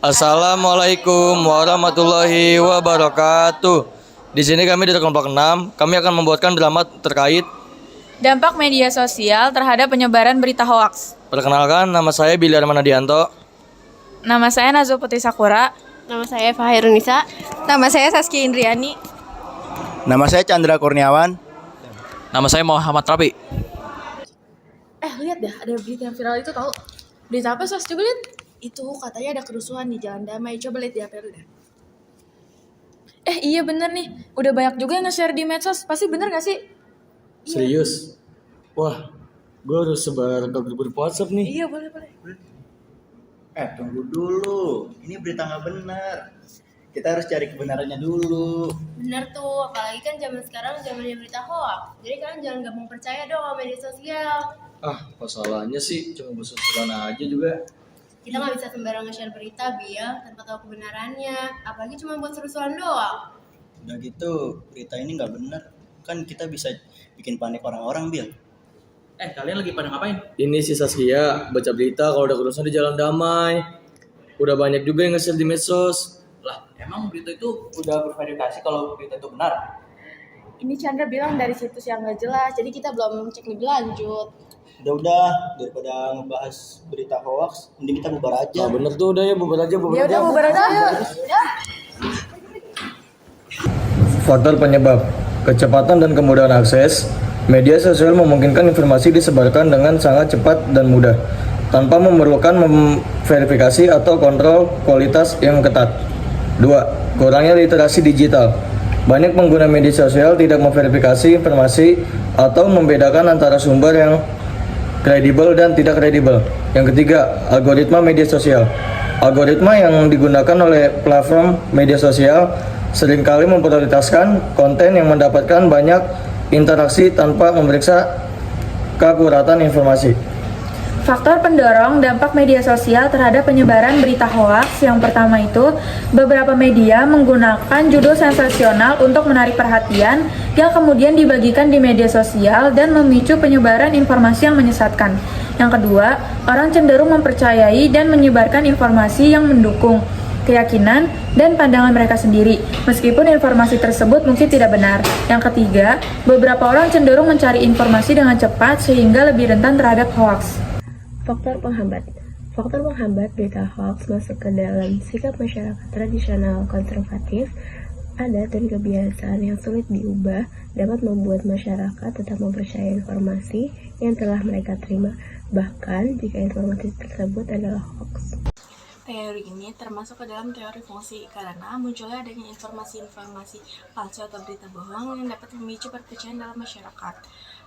Assalamualaikum warahmatullahi wabarakatuh. Di sini kami dari kelompok 6, kami akan membuatkan drama terkait dampak media sosial terhadap penyebaran berita hoaks. perkenalkan, nama saya Billy Armanadianto. Nama saya Nazo Putri Sakura. Nama saya Fahirunisa. Nama saya Saskia Indriani. Nama saya Chandra Kurniawan. Nama saya Muhammad Rabi. Lihat dah, ada berita yang viral itu tahu. Berita apa, Sos? Coba lihat. Itu katanya ada kerusuhan di Jalan Damai. Coba lihat di HP lu dah. Iya bener nih, udah banyak juga yang nge-share di medsos. Pasti bener gak sih? Serius? Wah, gue harus sebar ke grup WhatsApp nih. Iya, boleh. Tunggu dulu. Ini berita nggak benar. Kita harus cari kebenarannya dulu. Bener tuh, apalagi kan zaman sekarang zamannya berita hoax. Jadi kalian jangan gampang percaya dong sama media sosial. Apa salahnya sih? Cuma bersusulan aja juga. Kita nggak bisa sembarangan share berita, Bil, tanpa tahu kebenarannya. Apalagi cuma buat seru-seruan doang. Udah gitu, berita ini nggak benar. Kan kita bisa bikin panik orang-orang, Bil. Kalian lagi pada ngapain? Ini si Saskia baca berita kalau udah kerusuhan di Jalan Damai. Udah banyak juga yang nge-share di medsos. Lah, emang berita itu udah berverifikasi kalau berita itu benar? Ini Chandra bilang dari situs yang nggak jelas, jadi kita belum cek lebih lanjut. Udah, daripada ngebahas berita hoax, mending kita bubar aja. Nah, bener tuh, udah ya bubar aja. Ya udah, bubar aja. Faktor penyebab kecepatan dan kemudahan akses. Media sosial memungkinkan informasi disebarkan dengan sangat cepat dan mudah, tanpa memerlukan verifikasi atau kontrol kualitas yang ketat. 2. Kurangnya literasi digital. Banyak pengguna media sosial tidak memverifikasi informasi atau membedakan antara sumber yang kredibel dan tidak kredibel. Yang ketiga, algoritma media sosial. Algoritma yang digunakan oleh platform media sosial seringkali memprioritaskan konten yang mendapatkan banyak interaksi tanpa memeriksa keakuratan informasi. Faktor pendorong dampak media sosial terhadap penyebaran berita hoaks yang pertama itu, beberapa media menggunakan judul sensasional untuk menarik perhatian yang kemudian dibagikan di media sosial dan memicu penyebaran informasi yang menyesatkan. Yang kedua, orang cenderung mempercayai dan menyebarkan informasi yang mendukung keyakinan dan pandangan mereka sendiri, meskipun informasi tersebut mungkin tidak benar. Yang ketiga, beberapa orang cenderung mencari informasi dengan cepat sehingga lebih rentan terhadap hoaks. Faktor penghambat berita hoax masuk ke dalam sikap masyarakat tradisional konservatif, adat dan kebiasaan yang sulit diubah dapat membuat masyarakat tetap mempercayai informasi yang telah mereka terima, bahkan jika informasi tersebut adalah hoax. Teori ini termasuk ke dalam teori fungsi karena munculnya adanya informasi-informasi palsu atau berita bohong yang dapat memicu perpecahan dalam masyarakat.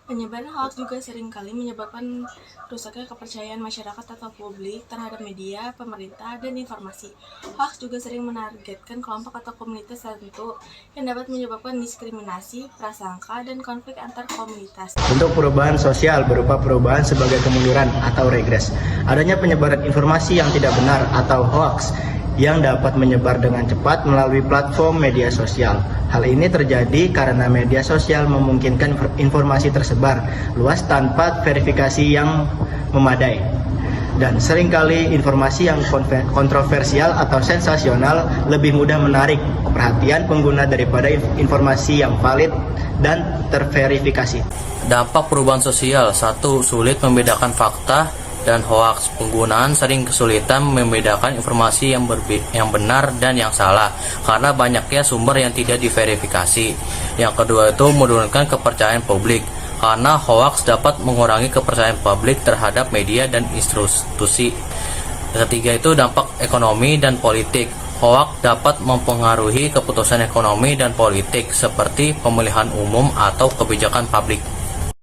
Penyebaran hoax juga seringkali menyebabkan rusaknya kepercayaan masyarakat atau publik terhadap media, pemerintah, dan informasi. Hoax juga sering menargetkan kelompok atau komunitas tertentu yang dapat menyebabkan diskriminasi, prasangka, dan konflik antar komunitas. Untuk perubahan sosial berupa perubahan sebagai kemunduran atau regres. Adanya penyebaran informasi yang tidak benar atau hoax yang dapat menyebar dengan cepat melalui platform media sosial. Hal ini terjadi karena media sosial memungkinkan informasi tersebar luas tanpa verifikasi yang memadai. Dan seringkali informasi yang kontroversial atau sensasional lebih mudah menarik perhatian pengguna daripada informasi yang valid dan terverifikasi. Dampak perubahan sosial. 1. Sulit membedakan fakta dan hoaks. Penggunaan sering kesulitan membedakan informasi yang benar dan yang salah karena banyaknya sumber yang tidak diverifikasi. Yang kedua itu menurunkan kepercayaan publik karena hoaks dapat mengurangi kepercayaan publik terhadap media dan institusi. Ketiga itu dampak ekonomi dan politik. Hoaks dapat mempengaruhi keputusan ekonomi dan politik seperti pemilihan umum atau kebijakan publik.